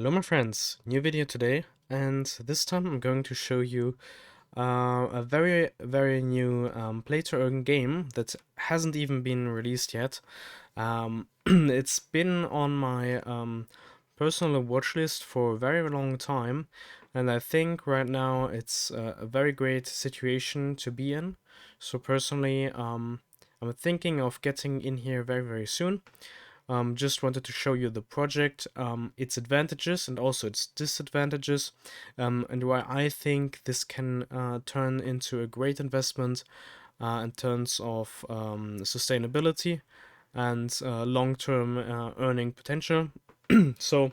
Hello my friends, new video today, and this time I'm going to show you a very new play to earn game that hasn't even been released yet. It's been on my personal watch list for a very long time, and I think right now it's a very great situation to be in. So personally, I'm thinking of getting in here very soon. Just wanted to show you the project, its advantages and also its disadvantages, and why I think this can turn into a great investment in terms of sustainability and long-term earning potential. So,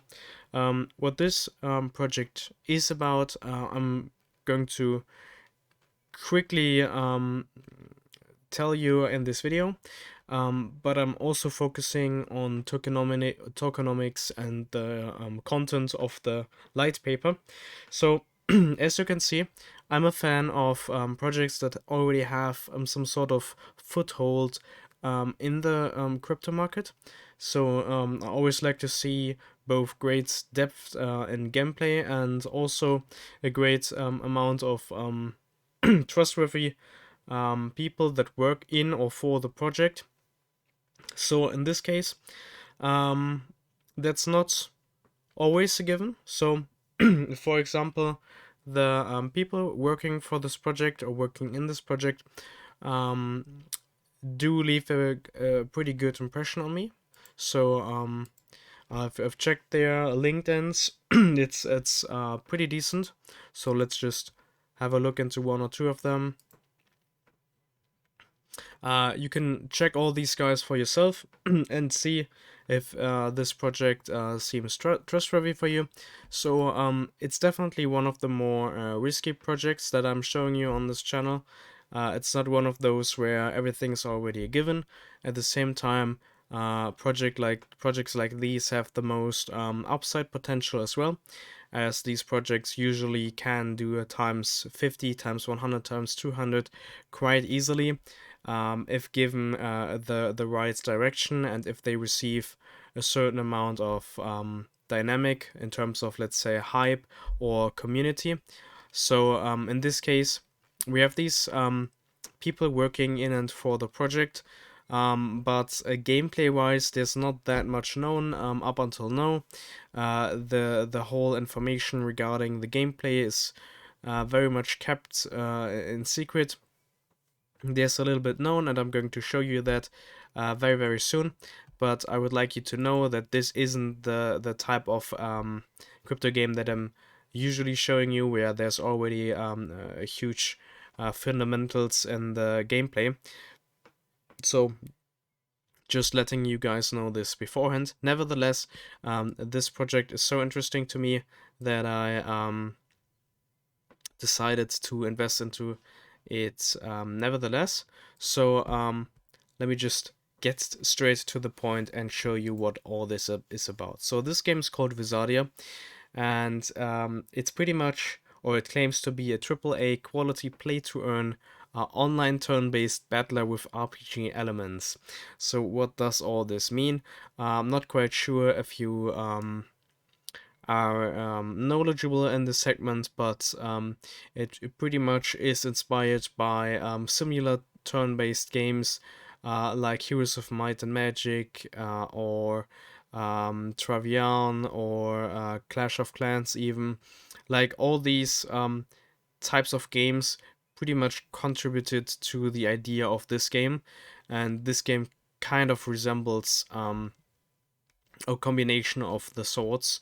what this project is about, I'm going to quickly tell you in this video, but I'm also focusing on tokenomics and the content of the light paper. So, as you can see, I'm a fan of projects that already have some sort of foothold in the crypto market. So I always like to see both great depth in gameplay and also a great amount of trustworthy people that work in or for the project. So in this case, um, that's not always a given. So, for example, the people working for this project or working in this project um, do leave a pretty good impression on me. So I've checked their LinkedIn's. It's pretty decent. So let's just have a look into one or two of them. You can check all these guys for yourself and see if this project seems trustworthy for you. So it's definitely one of the more risky projects that I'm showing you on this channel. It's not one of those where everything's already a given. At the same time, projects like these have the most upside potential as well, as these projects usually can do a times 50, times 100, times 200 quite easily, if given the right direction and if they receive a certain amount of dynamic in terms of, let's say, hype or community. So in this case, we have these people working in and for the project. But gameplay wise, there's not that much known up until now. The whole information regarding the gameplay is very much kept in secret. There's a little bit known, and I'm going to show you that very soon. But I would like you to know that this isn't the type of crypto game that I'm usually showing you, where there's already a huge fundamentals in the gameplay. So just letting you guys know this beforehand. Nevertheless, this project is so interesting to me that I decided to invest into it nevertheless. So let me just get straight to the point and show you what all this is about. So this game is called WIZARDIA, and it's pretty much, or it claims to be, a AAA quality play-to-earn online turn-based battler with RPG elements. So what does all this mean? I'm not quite sure if you are knowledgeable in this segment, but it pretty much is inspired by similar turn-based games like Heroes of Might and Magic, or Travian, or Clash of Clans even. Like, all these types of games pretty much contributed to the idea of this game, and this game kind of resembles a combination of the sorts.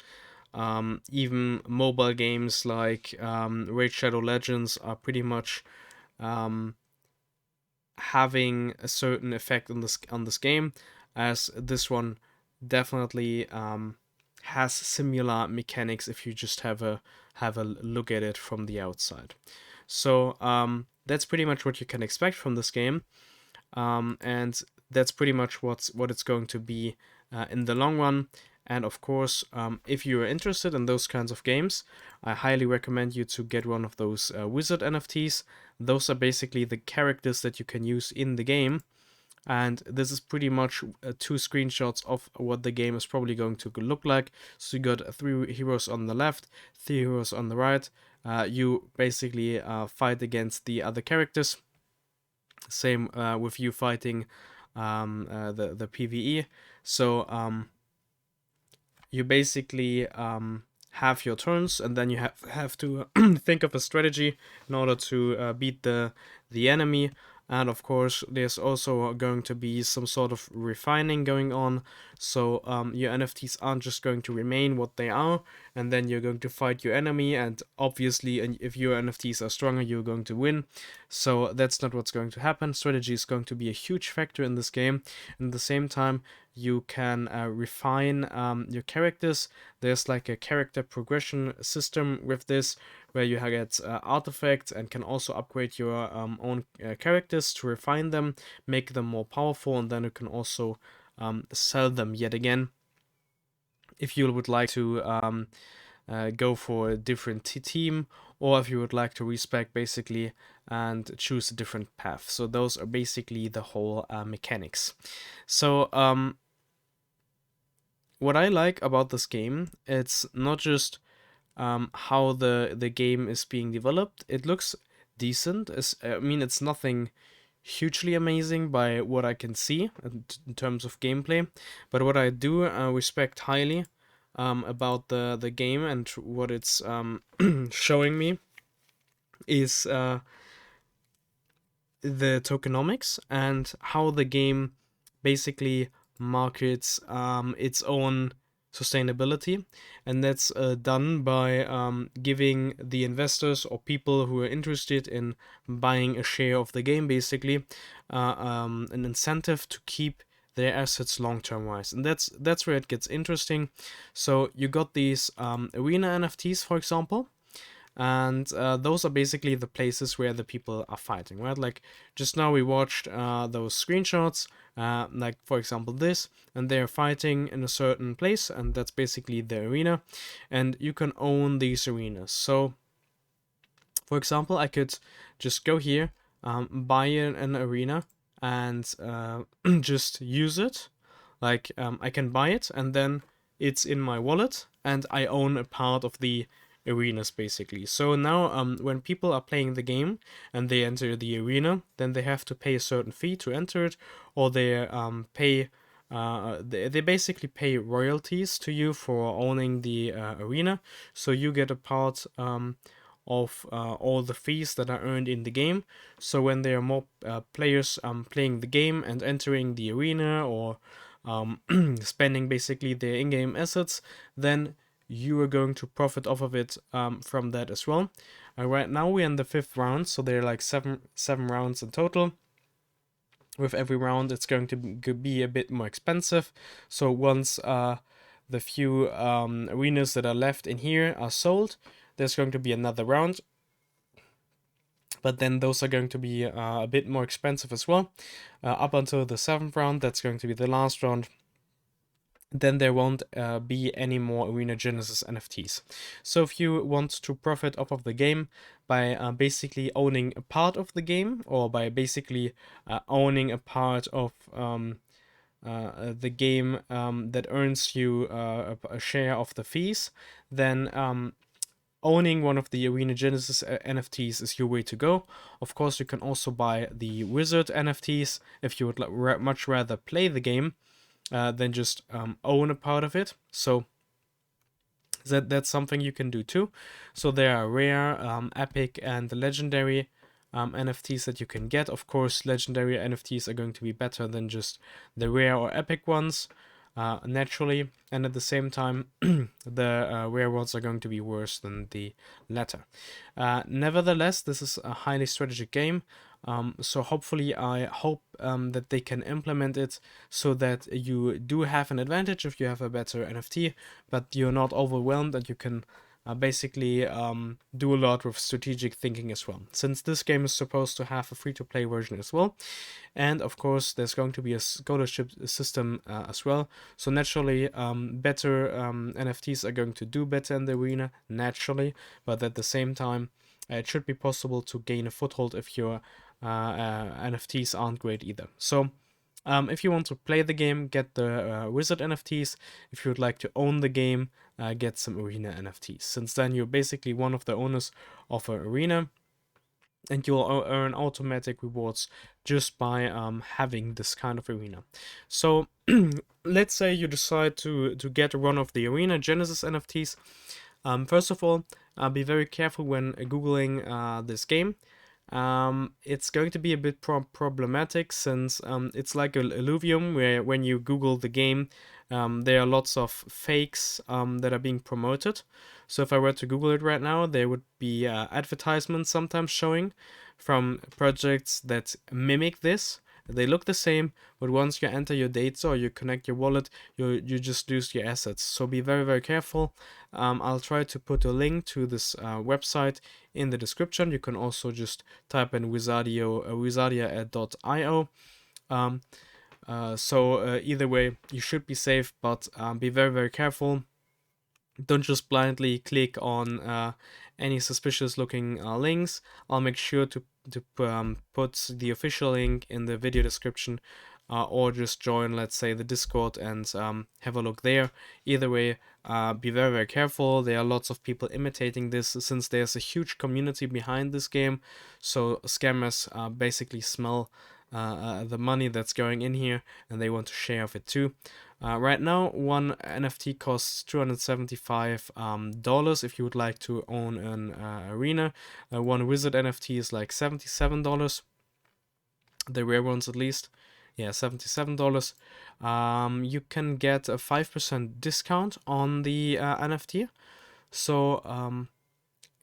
Even mobile games like Raid Shadow Legends are pretty much having a certain effect on this game, as this one definitely has similar mechanics if you just have a look at it from the outside. So that's pretty much what you can expect from this game, and that's pretty much what it's going to be in the long run. And of course, if you are interested in those kinds of games, I highly recommend you to get one of those Wizard NFTs. Those are basically the characters that you can use in the game and this is pretty much two screenshots of what the game is probably going to look like. So you got three heroes on the left, three heroes on the right. You basically fight against the other characters. Same with you fighting the PvE. So you basically have your turns, and then you have to think of a strategy in order to beat the enemy. And of course, there's also going to be some sort of refining going on. So your NFTs aren't just going to remain what they are, and then you're going to fight your enemy. And obviously, if your NFTs are stronger, you're going to win. So that's not what's going to happen. Strategy is going to be a huge factor in this game. And at the same time, you can refine your characters. There's like a character progression system with this, where you get artifacts and can also upgrade your own characters to refine them, make them more powerful, and then you can also sell them yet again if you would like to go for a different team, or if you would like to respec basically and choose a different path. So those are basically the whole mechanics. So what I like about this game, it's not just how the game is being developed. It looks decent. I mean, it's nothing hugely amazing by what I can see in terms of gameplay, but what I do respect highly about the game and what it's showing me is the tokenomics and how the game basically markets its own sustainability, and that's done by giving the investors or people who are interested in buying a share of the game basically an incentive to keep their assets long-term wise. And that's where it gets interesting. So you got these arena NFTs, for example, and those are basically the places where the people are fighting, right? Like just now we watched those screenshots, like for example this, and they're fighting in a certain place, and that's basically the arena, and you can own these arenas. So for example, I could just go here, buy an arena, and just use it. Like I can buy it, and then it's in my wallet, and I own a part of the arenas basically. So now when people are playing the game and they enter the arena, then they have to pay a certain fee to enter it, or they pay they basically pay royalties to you for owning the arena. So you get a part of all the fees that are earned in the game. So when there are more players playing the game and entering the arena, or spending basically their in-game assets, then you are going to profit off of it from that as well. Right now we're in the 5th round, so there are like seven rounds in total. With every round, it's going to be a bit more expensive. So once the few arenas that are left in here are sold, there's going to be another round. But then those are going to be a bit more expensive as well. Up until the 7th round, that's going to be the last round. Then there won't be any more Arena Genesis NFTs. So if you want to profit off of the game by basically owning a part of the game, or by basically owning a part of the game that earns you a share of the fees, then owning one of the Arena Genesis NFTs is your way to go. Of course, you can also buy the Wizard NFTs if you would much rather play the game than just own a part of it. So that's something you can do too. So there are rare, epic, and legendary NFTs that you can get. Of course, legendary NFTs are going to be better than just the rare or epic ones, naturally, and at the same time, the rare ones are going to be worse than the latter. Nevertheless, this is a highly strategic game. So hopefully, I hope that they can implement it so that you do have an advantage if you have a better NFT, but you're not overwhelmed, and you can basically do a lot with strategic thinking as well. Since this game is supposed to have a free-to-play version as well, and of course there's going to be a scholarship system as well. So naturally, better NFTs are going to do better in the arena, naturally, but at the same time, it should be possible to gain a foothold if your NFTs aren't great either. So If you want to play the game, get the Wizard NFTs. If you would like to own the game, get some Arena NFTs. Since then, you're basically one of the owners of an arena, and you'll earn automatic rewards just by having this kind of arena. So let's say you decide to get one of the Arena Genesis NFTs. First of all, be very careful when googling this game. It's going to be a bit problematic, since it's like a Illuvium, where when you Google the game, there are lots of fakes that are being promoted. So if I were to Google it right now, there would be advertisements sometimes showing from projects that mimic this. They look the same, but once you enter your data or you connect your wallet, you just lose your assets. So be very, very careful. I'll try to put a link to this website in the description. You can also just type in WIZARDIA.io. Either way, you should be safe, but be very, very careful. Don't just blindly click on any suspicious looking links. I'll make sure to put the official link in the video description, or just join, let's say, the Discord and have a look there. Either way, be very, very careful. There are lots of people imitating this, since there's a huge community behind this game. So scammers basically smell the money that's going in here, and they want to share of it too. Right now, one NFT costs $275 if you would like to own an arena. One Wizard NFT is like $77. The rare ones, at least. Yeah, $77. You can get a 5% discount on the NFT. So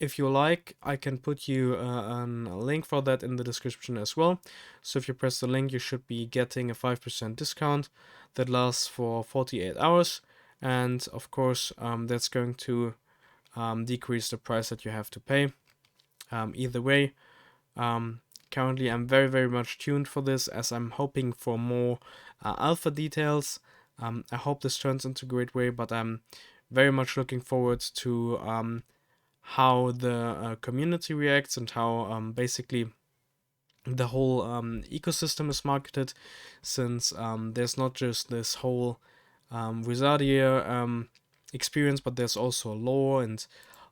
if you like, I can put you a link for that in the description as well. So if you press the link, you should be getting a 5% discount that lasts for 48 hours. And of course, that's going to decrease the price that you have to pay. Either way, currently I'm very, very much tuned for this, as I'm hoping for more alpha details. I hope this turns into a great way, but I'm very much looking forward to how the community reacts, and how basically the whole ecosystem is marketed, since there's not just this whole WIZARDIA experience, but there's also lore and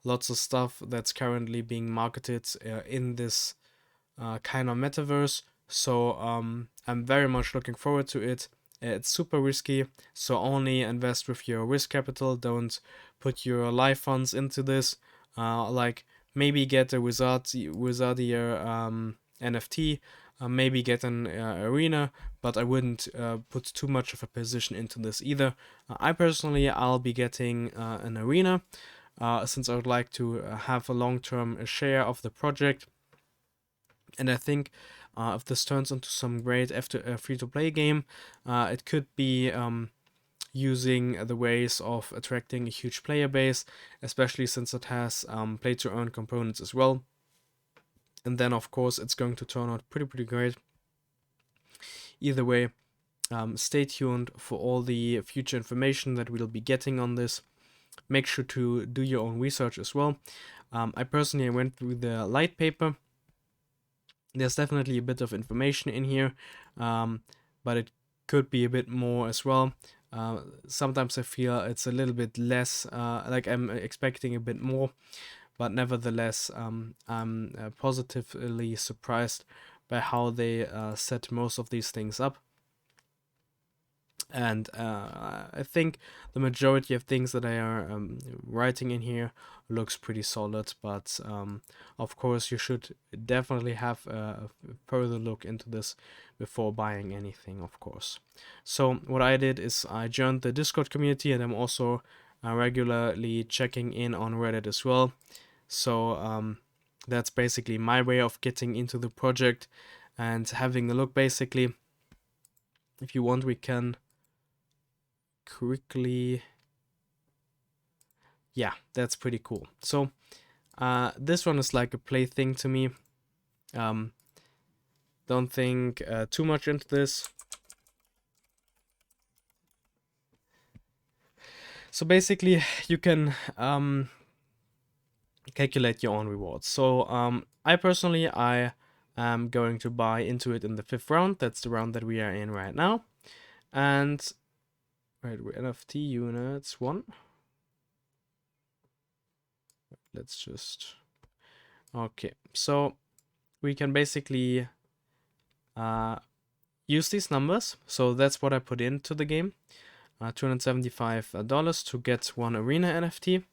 lots of stuff that's currently being marketed in this kind of metaverse. So I'm very much looking forward to it. It's super risky, so only invest with your risk capital. Don't put your life funds into this. Like maybe get a WIZARDIA NFT, maybe get an arena, but I wouldn't put too much of a position into this either. I personally, I'll be getting an arena, since I would like to have a long-term share of the project. And I think if this turns into some great free-to-play game, it could be using the ways of attracting a huge player base, especially since it has play-to-earn components as well. And then, of course, it's going to turn out pretty great. Either way, stay tuned for all the future information that we'll be getting on this. Make sure to do your own research as well. I personally went through the light paper. There's definitely a bit of information in here, but it could be a bit more as well. Sometimes I feel it's a little bit less, like I'm expecting a bit more, but nevertheless, I'm positively surprised by how they set most of these things up. And I think the majority of things that I are writing in here looks pretty solid, but of course you should definitely have a further look into this before buying anything, of course. So what I did is I joined the Discord community, and I'm also regularly checking in on Reddit as well. So that's basically my way of getting into the project and having a look. Basically, if you want, we can quickly, yeah, that's pretty cool. So this one is like a play thing to me. Don't think too much into this. So basically you can calculate your own rewards. So I personally, I I'm going to buy into it in the 5th round. That's the round that we are in right now. And right, we're NFT units 1. Let's just, okay, so we can basically use these numbers. So that's what I put into the game, $275 to get one arena NFT.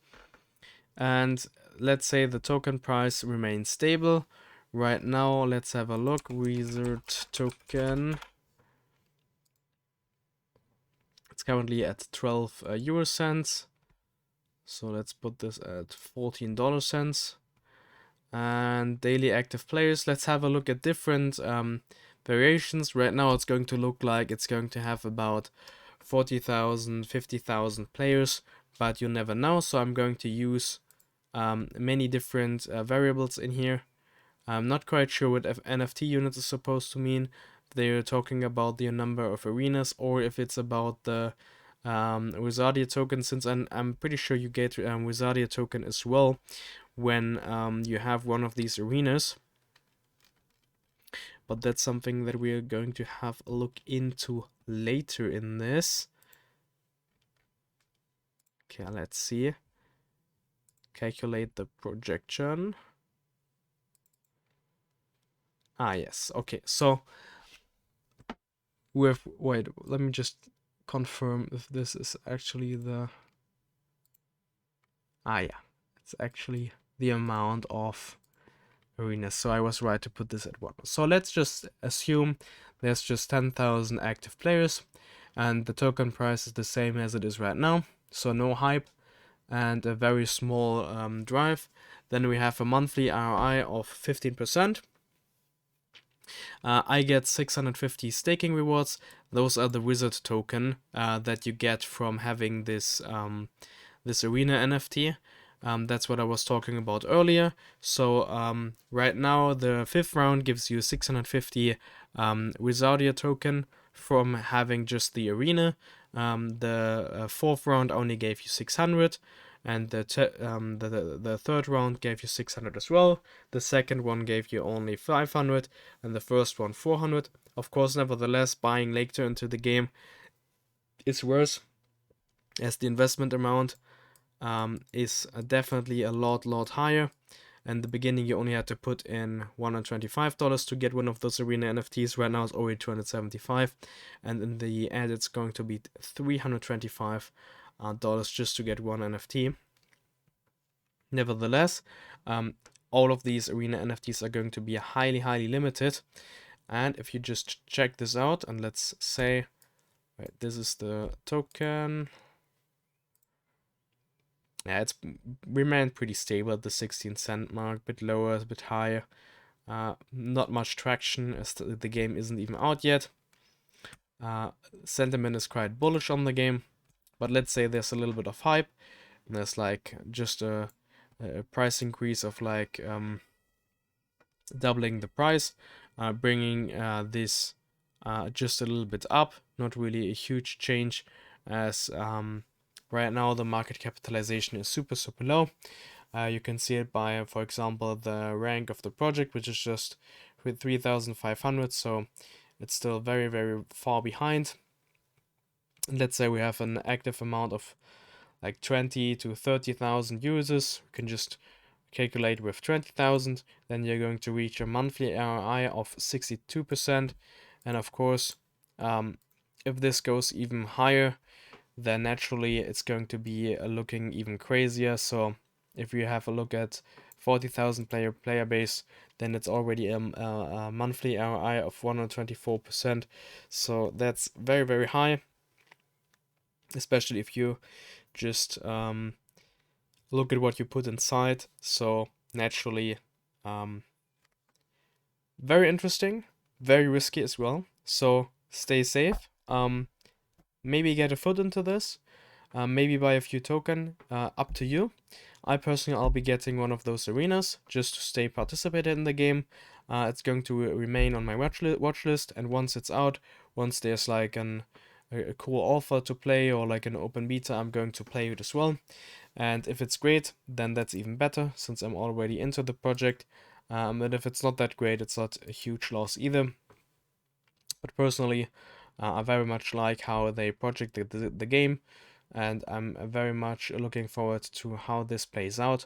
And let's say the token price remains stable. Right now, let's have a look. Wizard token. It's currently at 12 euro cents. So let's put this at $14. And daily active players. Let's have a look at different variations. Right now, it's going to look like it's going to have about 40,000, 50,000 players, but you never know. So I'm going to use many different variables in here. I'm not quite sure what NFT units is supposed to mean. They're talking about the number of arenas, or if it's about the WIZARDIA token, since I'm pretty sure you get WIZARDIA token as well when you have one of these arenas. But that's something that we are going to have a look into later in this. Okay, let's see. Calculate the projection. Ah, yes. Okay, so wait, let me just confirm if this is actually the... Ah, yeah. It's actually the amount of arenas. So I was right to put this at 1. So let's just assume there's just 10,000 active players and the token price is the same as it is right now. So no hype and a very small drive. Then we have a monthly ROI of 15%. I get 650 staking rewards. Those are the wizard token that you get from having this this arena NFT. That's what I was talking about earlier. So right now the 5th round gives you 650 WIZARDIA token from having just the arena. The 4th round only gave you 600. And the 3rd round gave you 600 as well. The 2nd one gave you only 500, and the 1st one 400. Of course, nevertheless, buying later into the game is worse, as the investment amount is definitely a lot higher. In the beginning, you only had to put in $125 to get one of those arena NFTs. Right now, it's already $275, and in the end, it's going to be $325 just to get one NFT. Nevertheless, all of these arena NFTs are going to be highly limited. And if you just check this out, and let's say, right, this is the token. Yeah, it's remained pretty stable at the 16-cent mark, a bit lower, a bit higher. Not much traction as the game isn't even out yet. Sentiment is quite bullish on the game, but let's say there's a little bit of hype. And there's like just a price increase of like doubling the price, bringing this just a little bit up. Not really a huge change, as right now the market capitalization is super low. You can see it by, for example, the rank of the project, which is just with 3,500, so it's still very far behind. Let's say we have an active amount of like 20 to 30,000 users. We can just calculate with 20,000, then you're going to reach a monthly ROI of 62%. And of course, if this goes even higher, then naturally it's going to be looking even crazier. So if you have a look at 40,000 player base, then it's already a monthly ROI of 124%. So that's very high, especially if you just look at what you put inside. So naturally, very interesting, very risky as well. So stay safe. Maybe get a foot into this. Maybe buy a few token. Up to you. I personally, I'll be getting one of those arenas just to stay participated in the game. It's going to remain on my watch list, and once it's out, once there's like a cool alpha to play or like an open beta, I'm going to play it as well. And if it's great, then that's even better, since I'm already into the project. And if it's not that great, it's not a huge loss either. But personally, I very much like how they projected the game, and I'm very much looking forward to how this plays out.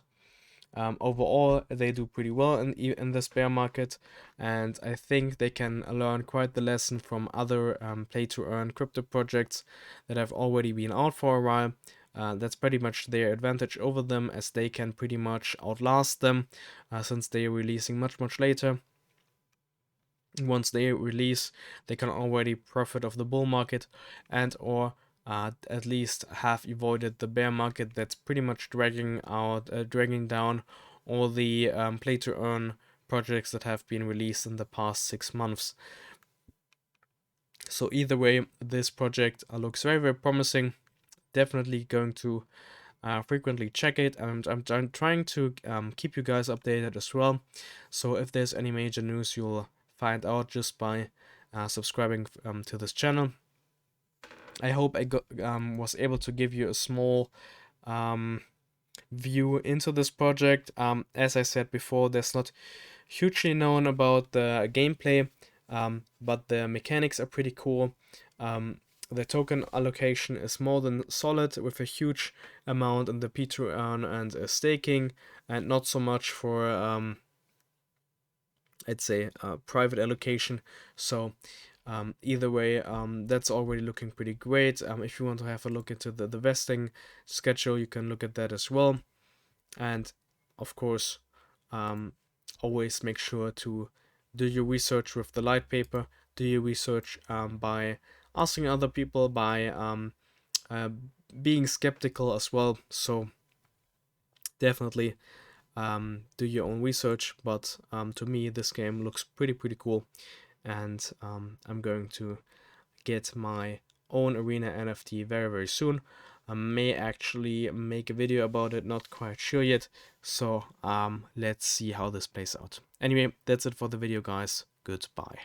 Overall, they do pretty well in this bear market, and I think they can learn quite the lesson from other play-to-earn crypto projects that have already been out for a while. That's pretty much their advantage over them, as they can pretty much outlast them, since they are releasing much later. Once they release, they can already profit of the bull market, and or at least have avoided the bear market that's pretty much dragging down all the play to earn projects that have been released in the past 6 months. So either way, this project looks very promising. Definitely going to frequently check it, and I'm trying to keep you guys updated as well. So if there's any major news, you'll find out just by subscribing to this channel. I hope I was able to give you a small view into this project. As I said before, there's not hugely known about the gameplay, but the mechanics are pretty cool. The token allocation is more than solid, with a huge amount in the P2Earn and staking, and not so much for I'd say private allocation. So either way, that's already looking pretty great. If you want to have a look into the vesting schedule, you can look at that as well. And of course, always make sure to do your research with the light paper. Do your research by asking other people, by being skeptical as well. So definitely do your own research. But to me, this game looks pretty cool, and I'm going to get my own arena NFT very soon. I may actually make a video about it, not quite sure yet. So let's see how this plays out. Anyway, that's it for the video, guys. Goodbye.